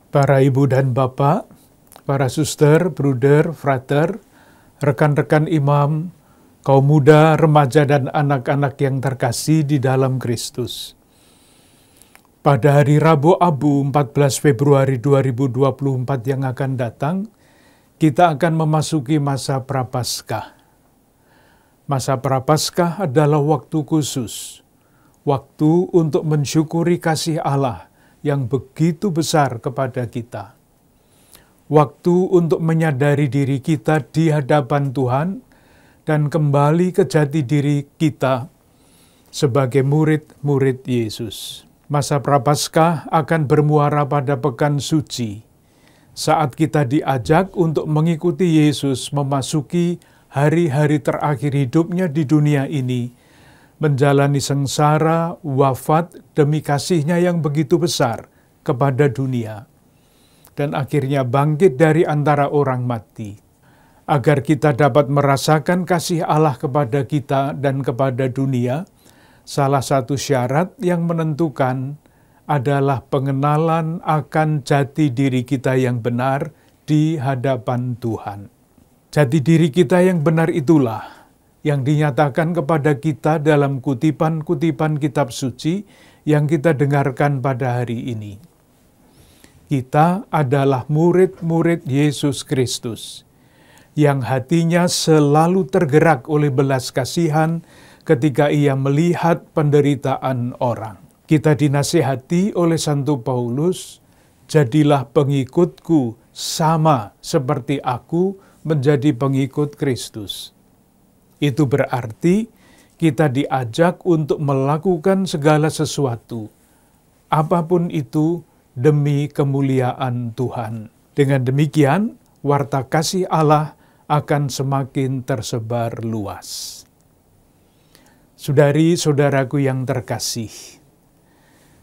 Para ibu dan bapak, para suster, bruder, frater, rekan-rekan imam, kaum muda, remaja, dan anak-anak yang terkasih di dalam Kristus. Pada hari Rabu Abu 14 Februari 2024 yang akan datang, kita akan memasuki masa Prapaskah. Masa Prapaskah adalah waktu khusus, waktu untuk mensyukuri kasih Allah yang begitu besar kepada kita. Waktu untuk menyadari diri kita di hadapan Tuhan dan kembali ke jati diri kita sebagai murid-murid Yesus. Masa Prapaskah akan bermuara pada Pekan Suci, saat kita diajak untuk mengikuti Yesus memasuki hari-hari terakhir hidupnya di dunia ini, menjalani sengsara, wafat demi kasih-Nya yang begitu besar kepada dunia, dan akhirnya bangkit dari antara orang mati. Agar kita dapat merasakan kasih Allah kepada kita dan kepada dunia, salah satu syarat yang menentukan adalah pengenalan akan jati diri kita yang benar di hadapan Tuhan. Jati diri kita yang benar itulah yang dinyatakan kepada kita dalam kutipan-kutipan kitab suci yang kita dengarkan pada hari ini. Kita adalah murid-murid Yesus Kristus, yang hatinya selalu tergerak oleh belas kasihan ketika ia melihat penderitaan orang. Kita dinasihati oleh Santo Paulus, jadilah pengikutku sama seperti aku menjadi pengikut Kristus. Itu berarti kita diajak untuk melakukan segala sesuatu, apapun itu demi kemuliaan Tuhan. Dengan demikian, warta kasih Allah akan semakin tersebar luas. Saudari-saudaraku yang terkasih,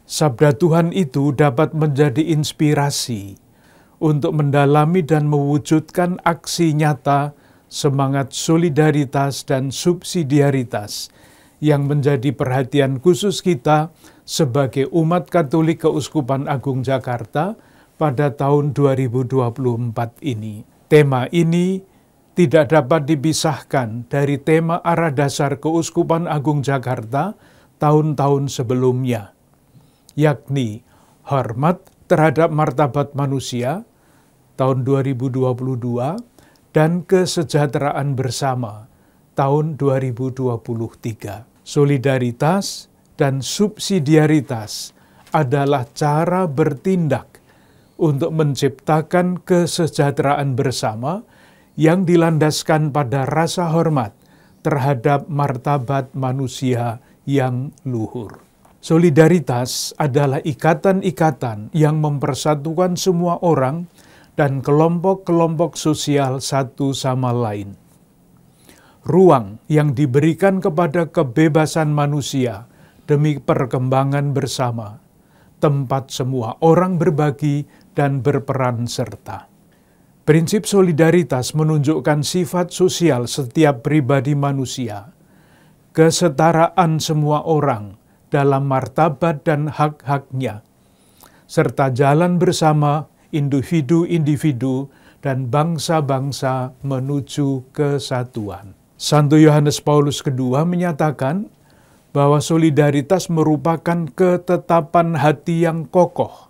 sabda Tuhan itu dapat menjadi inspirasi untuk mendalami dan mewujudkan aksi nyata semangat solidaritas dan subsidiaritas yang menjadi perhatian khusus kita sebagai umat Katolik Keuskupan Agung Jakarta pada tahun 2024 ini. Tema ini tidak dapat dipisahkan dari tema arah dasar Keuskupan Agung Jakarta tahun-tahun sebelumnya, yakni hormat terhadap martabat manusia tahun 2022 dan kesejahteraan bersama tahun 2023. Solidaritas dan subsidiaritas adalah cara bertindak untuk menciptakan kesejahteraan bersama yang dilandaskan pada rasa hormat terhadap martabat manusia yang luhur. Solidaritas adalah ikatan-ikatan yang mempersatukan semua orang dan kelompok-kelompok sosial satu sama lain. Ruang yang diberikan kepada kebebasan manusia demi perkembangan bersama, tempat semua orang berbagi dan berperan serta. Prinsip solidaritas menunjukkan sifat sosial setiap pribadi manusia, kesetaraan semua orang dalam martabat dan hak-haknya, serta jalan bersama individu-individu dan bangsa-bangsa menuju kesatuan. Santo Yohanes Paulus II menyatakan bahwa solidaritas merupakan ketetapan hati yang kokoh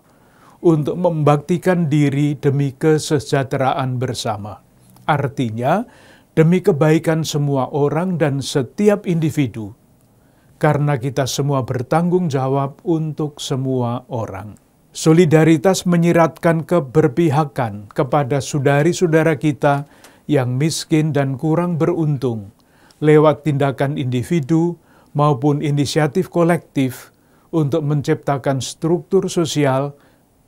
untuk membaktikan diri demi kesejahteraan bersama. Artinya, demi kebaikan semua orang dan setiap individu, karena kita semua bertanggung jawab untuk semua orang. Solidaritas menyiratkan keberpihakan kepada saudari-saudara kita yang miskin dan kurang beruntung, lewat tindakan individu maupun inisiatif kolektif untuk menciptakan struktur sosial,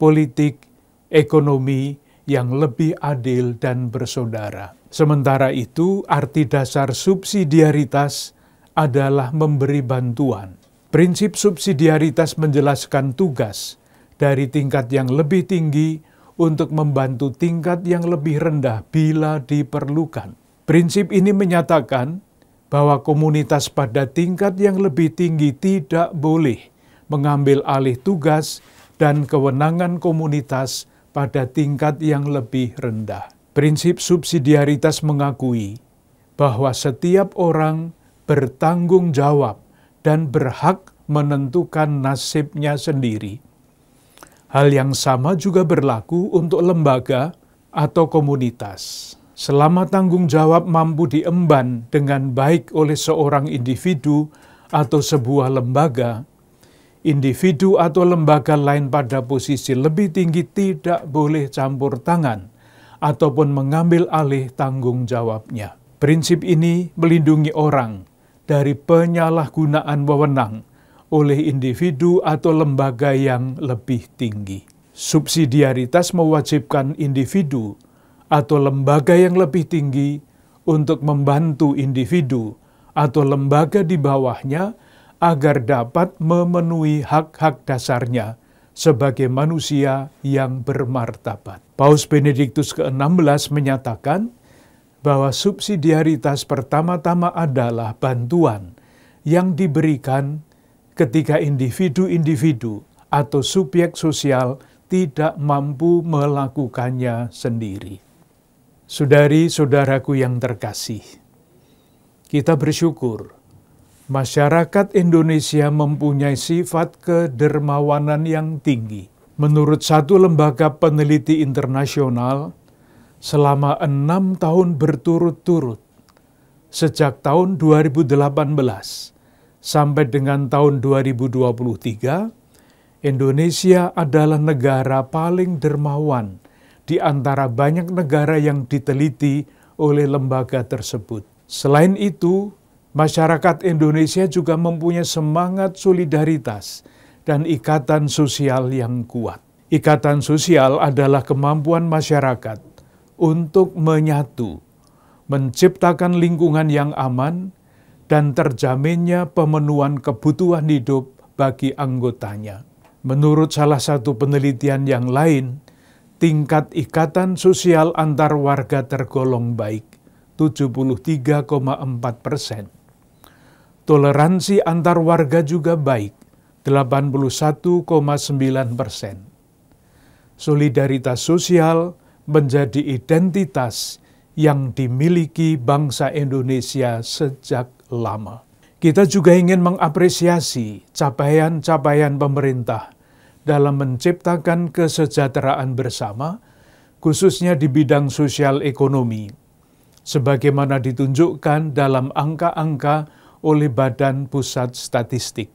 politik, ekonomi yang lebih adil dan bersaudara. Sementara itu, arti dasar subsidiaritas adalah memberi bantuan. Prinsip subsidiaritas menjelaskan tugas dari tingkat yang lebih tinggi untuk membantu tingkat yang lebih rendah bila diperlukan. Prinsip ini menyatakan bahwa komunitas pada tingkat yang lebih tinggi tidak boleh mengambil alih tugas dan kewenangan komunitas pada tingkat yang lebih rendah. Prinsip subsidiaritas mengakui bahwa setiap orang bertanggung jawab dan berhak menentukan nasibnya sendiri. Hal yang sama juga berlaku untuk lembaga atau komunitas. Selama tanggung jawab mampu diemban dengan baik oleh seorang individu atau sebuah lembaga, individu atau lembaga lain pada posisi lebih tinggi tidak boleh campur tangan ataupun mengambil alih tanggung jawabnya. Prinsip ini melindungi orang dari penyalahgunaan wewenang oleh individu atau lembaga yang lebih tinggi. Subsidiaritas mewajibkan individu atau lembaga yang lebih tinggi untuk membantu individu atau lembaga di bawahnya agar dapat memenuhi hak-hak dasarnya sebagai manusia yang bermartabat. Paus Benediktus ke-16 menyatakan bahwa subsidiaritas pertama-tama adalah bantuan yang diberikan ketika individu-individu atau subjek sosial tidak mampu melakukannya sendiri. Saudari-saudaraku yang terkasih, kita bersyukur masyarakat Indonesia mempunyai sifat kedermawanan yang tinggi. Menurut satu lembaga peneliti internasional, selama 6 tahun berturut-turut, sejak tahun 2018 sampai dengan tahun 2023, Indonesia adalah negara paling dermawan di antara banyak negara yang diteliti oleh lembaga tersebut. Selain itu, masyarakat Indonesia juga mempunyai semangat solidaritas dan ikatan sosial yang kuat. Ikatan sosial adalah kemampuan masyarakat untuk menyatu, menciptakan lingkungan yang aman, dan terjaminnya pemenuhan kebutuhan hidup bagi anggotanya. Menurut salah satu penelitian yang lain, tingkat ikatan sosial antar warga tergolong baik, 73,4%. Toleransi antar warga juga baik, 81,9%. Solidaritas sosial menjadi identitas yang dimiliki bangsa Indonesia sejak lama. Kita juga ingin mengapresiasi capaian-capaian pemerintah dalam menciptakan kesejahteraan bersama, khususnya di bidang sosial ekonomi, sebagaimana ditunjukkan dalam angka-angka oleh Badan Pusat Statistik.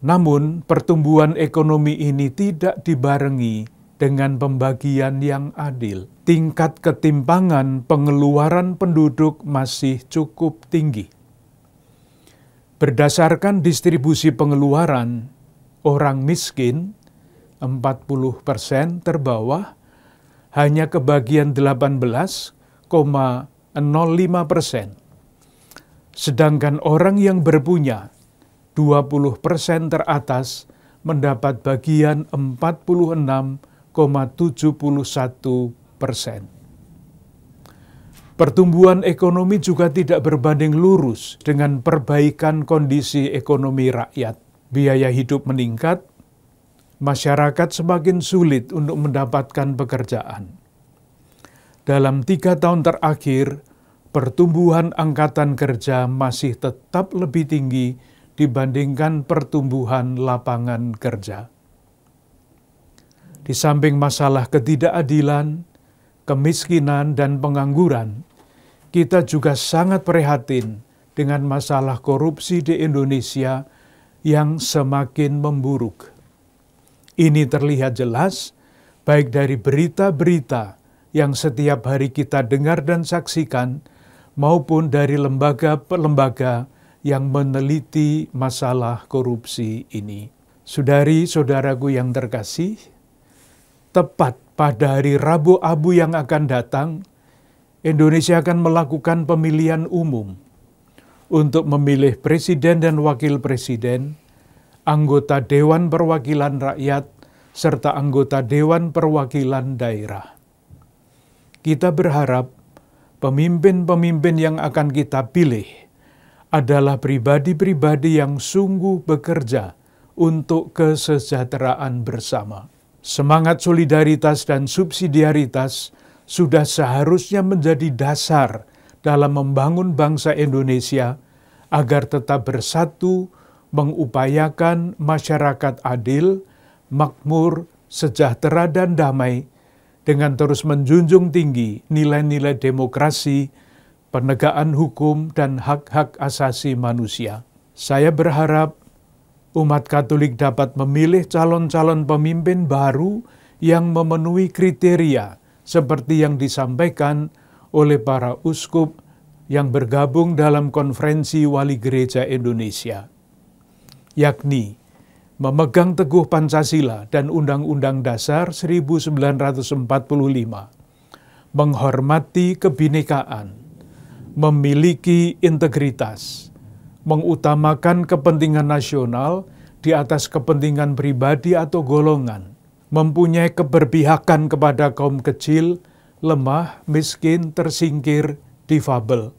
Namun, pertumbuhan ekonomi ini tidak dibarengi dengan pembagian yang adil. Tingkat ketimpangan pengeluaran penduduk masih cukup tinggi. Berdasarkan distribusi pengeluaran, orang miskin 40% terbawah hanya kebagian 18,05%. Sedangkan orang yang berpunya 20% teratas mendapat bagian 46,71%. Pertumbuhan ekonomi juga tidak berbanding lurus dengan perbaikan kondisi ekonomi rakyat. Biaya hidup meningkat, masyarakat semakin sulit untuk mendapatkan pekerjaan. Dalam 3 tahun terakhir, pertumbuhan angkatan kerja masih tetap lebih tinggi dibandingkan pertumbuhan lapangan kerja. Di samping masalah ketidakadilan, kemiskinan, dan pengangguran, kita juga sangat prihatin dengan masalah korupsi di Indonesia yang semakin memburuk. Ini terlihat jelas baik dari berita-berita yang setiap hari kita dengar dan saksikan, maupun dari lembaga-lembaga yang meneliti masalah korupsi ini. Saudari-saudaraku yang terkasih, tepat pada hari Rabu Abu yang akan datang, Indonesia akan melakukan pemilihan umum untuk memilih presiden dan wakil presiden, anggota Dewan Perwakilan Rakyat, serta anggota Dewan Perwakilan Daerah. Kita berharap pemimpin-pemimpin yang akan kita pilih adalah pribadi-pribadi yang sungguh bekerja untuk kesejahteraan bersama. Semangat solidaritas dan subsidiaritas sudah seharusnya menjadi dasar dalam membangun bangsa Indonesia agar tetap bersatu, mengupayakan masyarakat adil, makmur, sejahtera, dan damai, dengan terus menjunjung tinggi nilai-nilai demokrasi, penegakan hukum, dan hak-hak asasi manusia. Saya berharap umat Katolik dapat memilih calon-calon pemimpin baru yang memenuhi kriteria seperti yang disampaikan oleh para uskup yang bergabung dalam Konferensi Wali Gereja Indonesia, yakni memegang teguh Pancasila dan Undang-Undang Dasar 1945, menghormati kebinekaan, memiliki integritas, mengutamakan kepentingan nasional di atas kepentingan pribadi atau golongan, mempunyai keberpihakan kepada kaum kecil, lemah, miskin, tersingkir, difabel,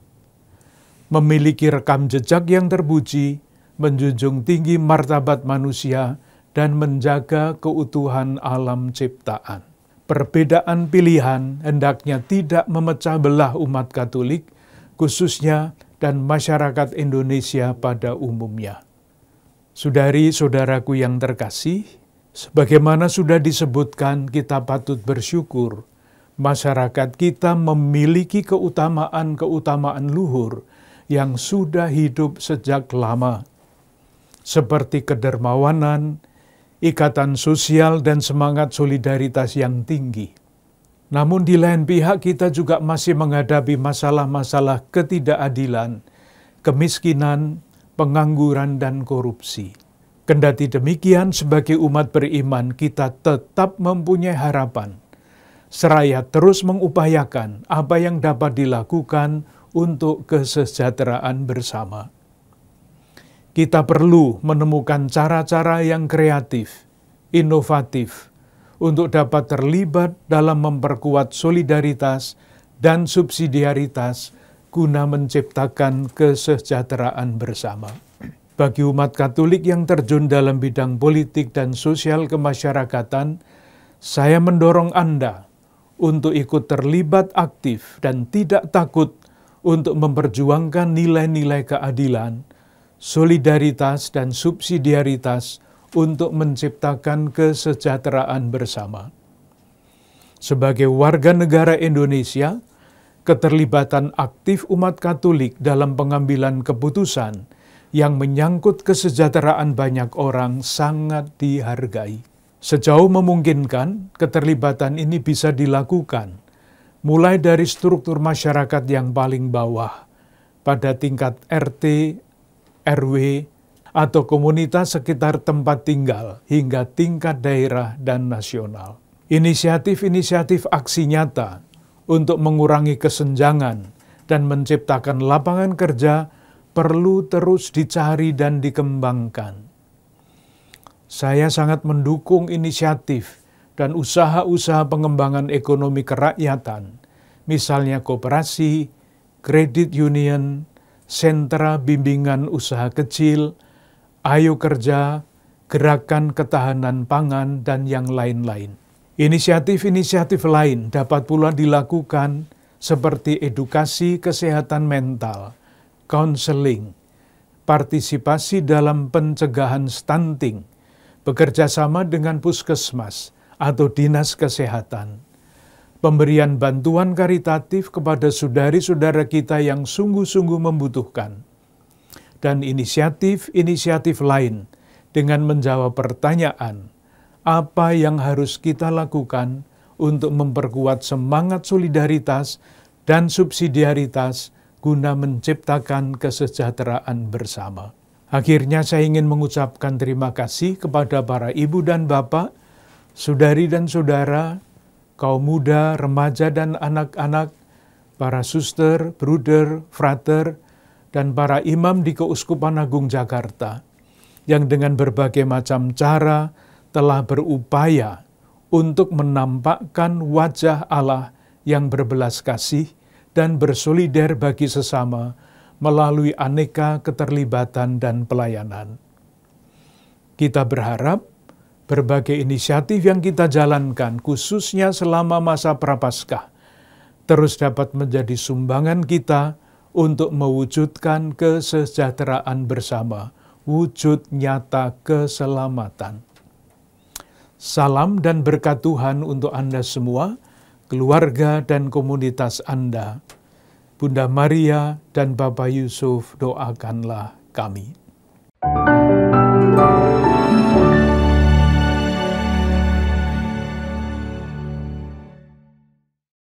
memiliki rekam jejak yang terpuji, menjunjung tinggi martabat manusia, dan menjaga keutuhan alam ciptaan. Perbedaan pilihan hendaknya tidak memecah belah umat Katolik, khususnya dan masyarakat Indonesia pada umumnya. Saudari-saudaraku yang terkasih, sebagaimana sudah disebutkan, kita patut bersyukur masyarakat kita memiliki keutamaan-keutamaan luhur yang sudah hidup sejak lama, seperti kedermawanan, ikatan sosial, dan semangat solidaritas yang tinggi. Namun di lain pihak kita juga masih menghadapi masalah-masalah ketidakadilan, kemiskinan, pengangguran, dan korupsi. Kendati demikian, sebagai umat beriman kita tetap mempunyai harapan, seraya terus mengupayakan apa yang dapat dilakukan untuk kesejahteraan bersama. Kita perlu menemukan cara-cara yang kreatif, inovatif, untuk dapat terlibat dalam memperkuat solidaritas dan subsidiaritas guna menciptakan kesejahteraan bersama. Bagi umat Katolik yang terjun dalam bidang politik dan sosial kemasyarakatan, saya mendorong Anda untuk ikut terlibat aktif dan tidak takut untuk memperjuangkan nilai-nilai keadilan, solidaritas, dan subsidiaritas untuk menciptakan kesejahteraan bersama. Sebagai warga negara Indonesia, keterlibatan aktif umat Katolik dalam pengambilan keputusan yang menyangkut kesejahteraan banyak orang sangat dihargai. Sejauh memungkinkan, keterlibatan ini bisa dilakukan mulai dari struktur masyarakat yang paling bawah, pada tingkat RT, RW, atau komunitas sekitar tempat tinggal hingga tingkat daerah dan nasional. Inisiatif-inisiatif aksi nyata untuk mengurangi kesenjangan dan menciptakan lapangan kerja perlu terus dicari dan dikembangkan. Saya sangat mendukung inisiatif dan usaha-usaha pengembangan ekonomi kerakyatan, misalnya koperasi, kredit union, sentra bimbingan usaha kecil, Ayo Kerja, Gerakan Ketahanan Pangan, dan yang lain-lain. Inisiatif-inisiatif lain dapat pula dilakukan seperti edukasi kesehatan mental, konseling, partisipasi dalam pencegahan stunting, bekerjasama dengan puskesmas atau dinas kesehatan, pemberian bantuan karitatif kepada saudari-saudara kita yang sungguh-sungguh membutuhkan, dan inisiatif-inisiatif lain dengan menjawab pertanyaan, apa yang harus kita lakukan untuk memperkuat semangat solidaritas dan subsidiaritas guna menciptakan kesejahteraan bersama. Akhirnya saya ingin mengucapkan terima kasih kepada para ibu dan bapak, saudari dan saudara, kaum muda, remaja dan anak-anak, para suster, bruder, frater, dan para imam di Keuskupan Agung Jakarta, yang dengan berbagai macam cara telah berupaya untuk menampakkan wajah Allah yang berbelas kasih dan bersolider bagi sesama melalui aneka keterlibatan dan pelayanan. Kita berharap berbagai inisiatif yang kita jalankan, khususnya selama masa Prapaskah, terus dapat menjadi sumbangan kita untuk mewujudkan kesejahteraan bersama, wujud nyata keselamatan. Salam dan berkat Tuhan untuk Anda semua, keluarga dan komunitas Anda. Bunda Maria dan Bapak Yusuf, doakanlah kami.